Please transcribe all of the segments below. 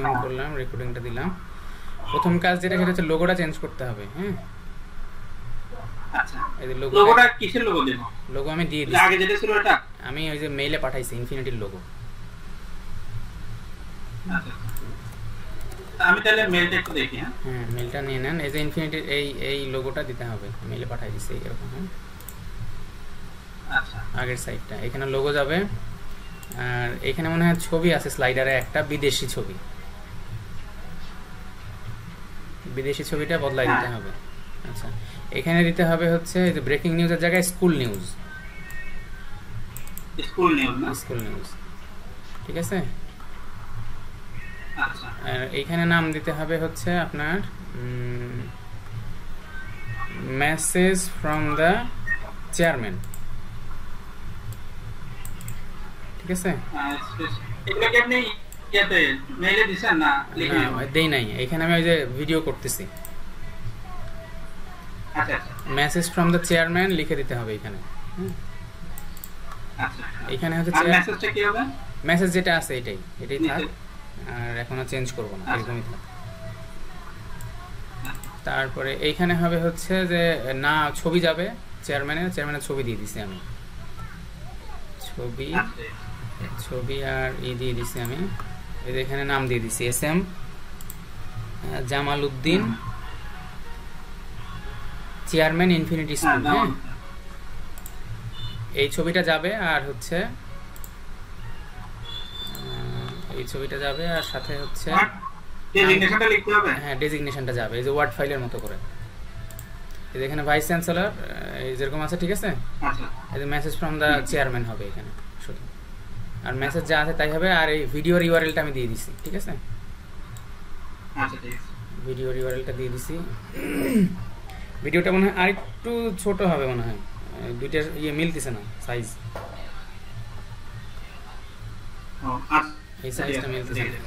On করলাম, রেকর্ডিংটা দিলাম। প্রথম কাজ যেটা সেটা হচ্ছে লোগোটা চেঞ্জ করতে হবে। হ্যাঁ, আচ্ছা, এই যে লোগোটা কিসের লোগো দেব? লোগো আমি দিয়ে দিছি, আগে যেটা ছিল এটা আমি ওই যে মেইলে পাঠাইছি ইনফিনিটির লোগো। আচ্ছা, আমি তাহলে মেইলটা একটু দেখি। হ্যাঁ, মেইলটা নিয়ে নেন। এই যে ইনফিনিটির এই লোগোটা দিতে হবে, মেইলে পাঠাই দিছি এরকম। হ্যাঁ, আচ্ছা, আগের সাইডটা, এখানে লোগো যাবে। আর এখানে মনে হয় ছবি আছে স্লাইডারে, একটা বিদেশি ছবি, বিদেশি ছবিটা বদলাই দিতে হবে। আচ্ছা, এখানে দিতে হবে হচ্ছে এই যে ব্রেকিং নিউজের জায়গায় স্কুল নিউজ, স্কুল নিউজ না, স্কুল নিউজ, ঠিক আছে। আচ্ছা, আর এইখানে নাম দিতে হবে হচ্ছে আপনার মেসেজ ফ্রম দ্য চেয়ারম্যান, ঠিক আছে। এগুলো কি আপনি ইয়াতে মেইলে দিবেন না লিখে? না দেই নাই, এখানে আমি ওই যে ভিডিও করতেছি। আচ্ছা আচ্ছা, মেসেজ ফ্রম দ্য চেয়ারম্যান লিখে দিতে হবে এখানে। আচ্ছা, এখানে হচ্ছে আর মেসেজটা কি হবে? মেসেজ যেটা আছে এটাই থাক, আর এখন আর চেঞ্জ করব না, এরকমই থাক। তারপরে এইখানে হবে হচ্ছে যে না ছবি যাবে চেয়ারম্যানের ছবি দিয়ে দিছি আমি, ছবি আর দিয়ে দিছি আমি। এই যে এখানে নাম দিয়ে দিছি SM Jamal Uddin, chairman infinity school. হ্যাঁ, এই ছবিটা যাবে, আর হচ্ছে এই ছবিটা যাবে, আর সাথে হচ্ছে ডেজিগনেশনটা লিখতে হবে। হ্যাঁ, ডেজিগনেশনটা যাবে এই যে ওয়ার্ড ফাইলের মতো করে। এই যে এখানে ভাইস চ্যান্সেলর এই যেরকম আছে, ঠিক আছে। আচ্ছা, এই যে মেসেজ ফ্রম দ্য চেয়ারম্যান হবে এখানে শুধু, আর মেসেজ যা আছে তাই হবে। আর এই ভিডিওর ইউআরএলটা আমি দিয়ে দিছি, ঠিক আছে। আচ্ছা, ঠিক আছে, ভিডিওর ইউআরএলটা দিয়ে দিছি। ভিডিওটা মনে হয় আরেকটু ছোট হবে মনে হয়, দুইটার মিলতেছে না সাইজ, এই সাইজটা মিলতেছে না।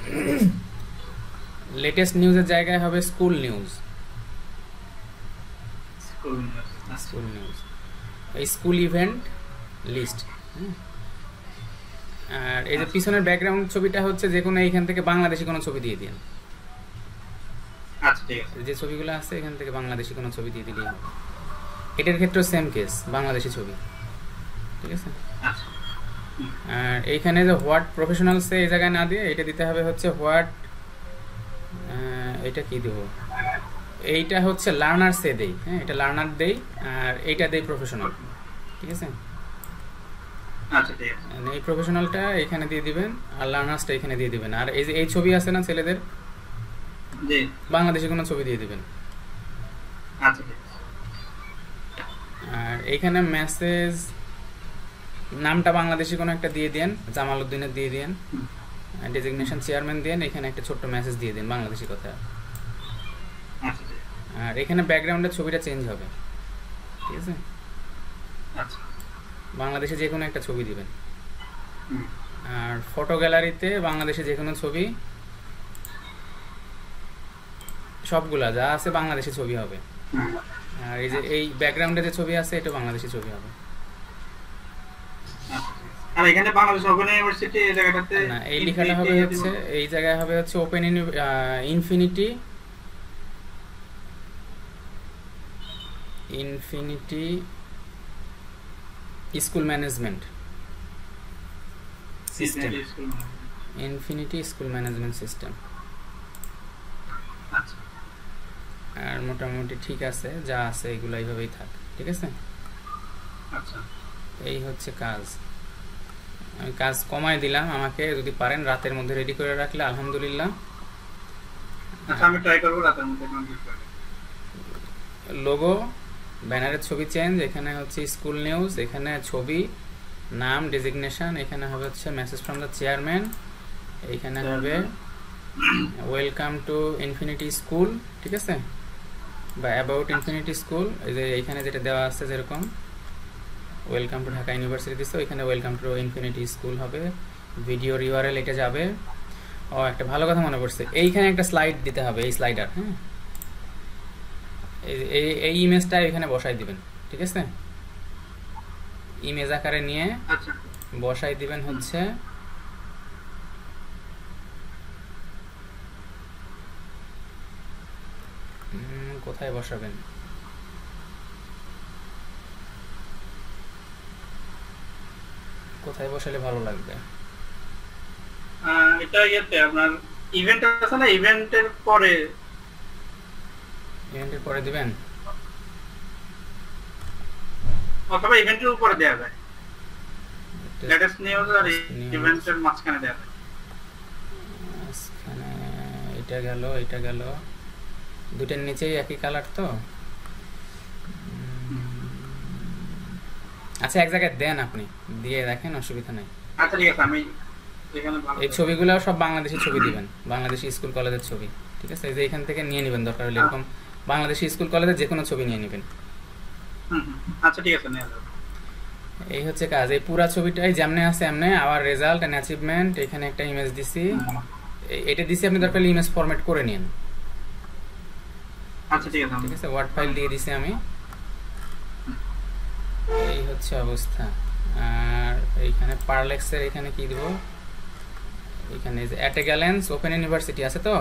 লেটেস্ট নিউজের জায়গায় হবে স্কুল নিউজ, স্কুল নিউজ, এই স্কুল ইভেন্ট লিস্ট। আর এই যে পিছনের ব্যাকগ্রাউন্ড ছবিটা হচ্ছে যে কোনো এইখান থেকে বাংলাদেশি কোনো ছবি দিয়ে দিন। আচ্ছা, ঠিক আছে, যে ছবিগুলো আছে এখান থেকে বাংলাদেশি কোনো ছবি দিয়ে দিলেই হবে। এটার ক্ষেত্রে সেম কেস, বাংলাদেশি ছবি, ঠিক আছে। আচ্ছা, আর এইখানে যে হোয়াট প্রফেশনালস এই জায়গায় না দিয়ে এটা দিতে হবে হচ্ছে হোয়াট, এটা কি দেবো, এইটা হচ্ছে লার্নার্সে দেই। হ্যাঁ, এটা লার্নার দেই, আর এইটা দেই প্রফেশনাল, ঠিক আছে। আচ্ছা, ঠিক আছে, এই প্রফেশনালটা এখানে দিয়ে দিবেন, আর লার্নার্সটা এখানে দিয়ে দিবেন। আর এই যে এই ছবি আছে না ছেলেদের, জি, বাংলাদেশি কোনো ছবি দিয়ে দিবেন। আচ্ছা, ঠিক আছে, আর এইখানে মেসেজ নামটা বাংলাদেশি কোনো একটা দিয়ে দেন, জামাল উদ্দিনের দিয়ে দেন, ডেজিগনেশন চেয়ারম্যান দেন, এখানে একটা ছোট্ট মেসেজ দিয়ে দিন বাংলাদেশি কথা। আচ্ছা, আর এখানে ব্যাকগ্রাউন্ডের ছবিটা চেঞ্জ হবে, ঠিক আছে। আচ্ছা, বাংলাদেশে যে কোনো একটা ছবি দিবেন। আর ফটো গ্যালারিতে বাংলাদেশে যে কোনো ছবি, সবগুলা যা আছে বাংলাদেশি ছবি হবে। আর এই যে এই ব্যাকগ্রাউন্ডে যে ছবি আছে এটা বাংলাদেশি ছবি হবে। আর এখানে বাংলাদেশ ওপেন ইউনিভার্সিটি এই জায়গাটাতে না, এই লেখাটা হবে হচ্ছে এই জায়গায় হবে হচ্ছে open infinity school management system, infinity school management system. আচ্ছা, আর মোটামুটি ঠিক আছে, যা আছে এগুলো এইভাবেই থাক, ঠিক আছে। আচ্ছা, এই হচ্ছে কাজ, আমি কাজ কমায় দিলাম, আমাকে যদি পারেন রাতের মধ্যে রেডি করে রাখলে আলহামদুলিল্লাহ। আচ্ছা, আমি ট্রাই করব রাতের মধ্যে কমপ্লিট করে। লোগো, ব্যানারের ছবি চেঞ্জ, এখানে হচ্ছে স্কুল নিউজ, এখানে ছবি, নাম, ডেজিগনেশন, এখানে হবে হচ্ছে মেসেজ ফ্রম দ্য চেয়ারম্যান, এইখানে হবে ওয়েলকাম টু ইনফিনিটি স্কুল, ঠিক আছে, বা অ্যাবাউট ইনফিনিটি স্কুল। এই যে এইখানে যেটা দেওয়া আছে যেরকম ওয়েলকাম টু ঢাকা ইউনিভার্সিটি দিচ্ছে, ওইখানে ওয়েলকাম টু ইনফিনিটি স্কুল হবে। ভিডিওর ইউআরএল এটা যাবে। ও একটা ভালো কথা মনে পড়ছে, এইখানে একটা স্লাইড দিতে হবে, এই স্লাইডার। হ্যাঁ, এই ইমেজটা এখানে বসাই দিবেন, ঠিক আছে। ইমেজ আকারে নিয়ে বসাই দিবেন হচ্ছে কোথায় বসাবেন? কোথায় বসালে ভালো লাগবে? এটা ইয়েতে আপনার ইভেন্ট আছে না, ইভেন্টের পরে দিবেন, অথবা ইভেন্টের উপরে দেওয়া যায়। লেটেস্ট নিউজ আর ইভেন্টের মাঝখানে দেওয়া যায়। মাঝখানে এটা গেল দুটোর নিচেই একই কালার তো। আচ্ছা এক জায়গায় দেন, আপনি দিয়ে দেখেন, অসুবিধা নাই। আচ্ছা ঠিক আছে, আমি যেখানে ভালো এই ছবিগুলো সব বাংলাদেশি ছবি দিবেন, বাংলাদেশি স্কুল কলেজের ছবি, ঠিক আছে? এই যে এখান থেকে নিয়ে নেবেন, দরকার হলে এরকম বাংলাদেশি স্কুল কলেজের যে কোনো ছবি নিয়ে নেবেন। আচ্ছা ঠিক আছে, নিয়ে যাবো। এই হচ্ছে কাজ। এই পুরা ছবিটাই যেমনে আছে এমনে, আওয়ার রেজাল্ট এন্ড অ্যাচিভমেন্ট, এখানে একটা ইমেজ দিছি, এটা দিছি, আপনি দরকার হলে ইমেজ ফরম্যাট করে নিন। আচ্ছা ঠিক আছে, ঠিক আছে, ওয়ার্ড ফাইল দিয়ে দিছি আমি। এই হচ্ছে অবস্থা। আর এইখানে পারলেক্সের এখানে কি দিব, এখানে যে অ্যাট এ গ্যালেন্স ওপেন ইউনিভার্সিটি আছে তো,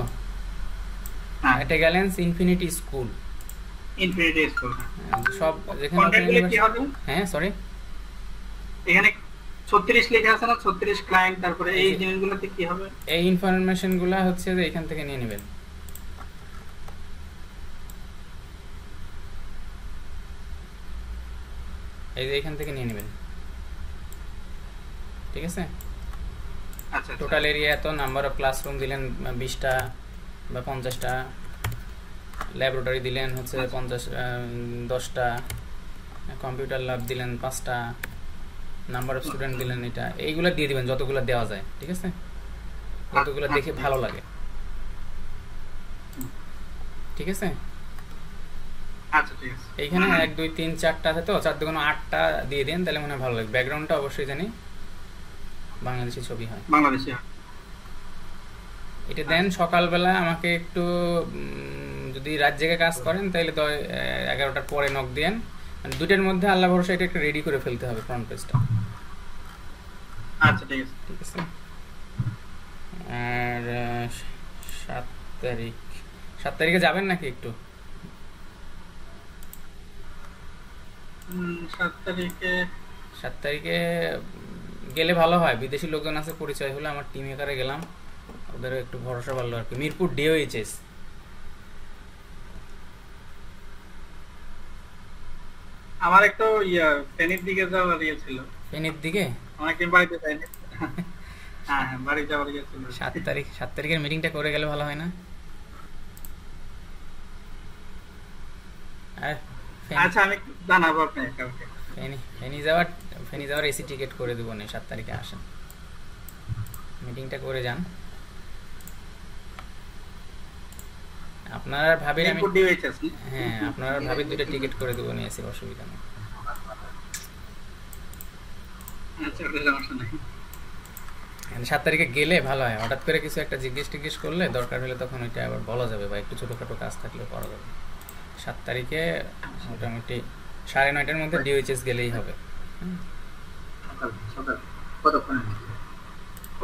at a গ্যালেন্স infinity school, infinity school সব যেখানে কন্ট্যাক্টগুলো কি হবে? হ্যাঁ সরি, এখানে 36 লেখা আছে না, 36 ক্লায়েন্ট, তারপরে এই জিনিসগুলোতে কি হবে? এই ইনফরমেশনগুলো হচ্ছে যে এখান থেকে নিয়ে নেবেন। এই যে এখান থেকে নিয়ে নেবেন, ঠিক আছে? আচ্ছা টোটাল এরিয়া এত, নাম্বার অফ ক্লাসরুম দিলেন 20টা বা 50টা, ল্যাবরেটরি দিলেন হচ্ছে 10টা, কম্পিউটার ল্যাব দিলেন 5টা, নাম্বার অফ স্টুডেন্ট দিলেন এটা, এইগুলো দিয়ে দিবেন যতগুলো দেওয়া যায়, ঠিক আছে? যতগুলো দেখে ভালো লাগে, ঠিক আছে? আচ্ছা ঠিক আছে, এইখানে 1 2 3 4টা আছে তো, 4 দুগুণ 8টা দিয়ে দেন, তাহলে মনে হয় ভালো লাগবে। ব্যাকগ্রাউন্ডটা অবশ্যই জানি বাংলাদেশি ছবি হয়, বাংলাদেশি। এটা দেন। সকালবেলা আমাকে একটু যদি রাত জেগে কাজ করেন তাহলে 11টার পরে নক দেন, মানে 2টার মধ্যে আল্লাহ ভরসা এটা একটু রেডি করে ফেলতে হবে ফ্রন্ট পেজটা। আচ্ছা ঠিক আছে, ঠিক আছে। আর 7 তারিখে যাবেন নাকি একটু? 7 তারিখে গেলে ভালো হয়, বিদেশি লোকজন আছে, পরিচয় হলো, আমার টিম একারে গেলাম, ওদেরও একটু ভরসা পারলো আর কি। মিরপুর ডিওএইচএস। আমার একটু ফেনীর দিকে যাওয়ার ছিল। ফেনীর দিকে অনেকদিন বাড়িতে যাইনি। হ্যাঁ বাড়ি যাওয়ার ছিল। 7 তারিখের মিটিংটা করে গেলে ভালো হয় না? আর আচ্ছা আমি জানাবো আপনাকে কালকে। ফেনী যাওয়ার এসি টিকিট করে দেবো না, 7 তারিখে আসেন, মিটিংটা করে যান। আপনার ভাবির আমি হ্যাঁ আপনার ভাবির 2টা টিকিট করে দেবো, নিয়ে এসে অসুবিধা নেই। 7 তারিখে গেলে ভালো হয়, হঠাৎ করে কিছু একটা জিজ্ঞেস করলে দরকার হলে তখন ওইটা আবার বলা যাবে, বা একটু ছোটখাটো কাজ থাকলে করা যাবে। 7 তারিখে মোটামুটি 9:30টার মধ্যে ডিওএইচএস গেলেই হবে।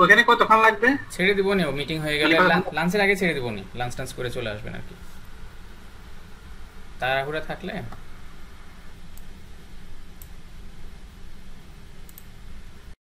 ওখানে কতক্ষণ লাগবে? ছেড়ে দিব নি, মিটিং হয়ে গেলে লাঞ্চের আগে ছেড়ে দিব নি, লাঞ্চ টাঞ্চ করে চলে আসবেন আর কি, তাড়াহুড়া থাকলে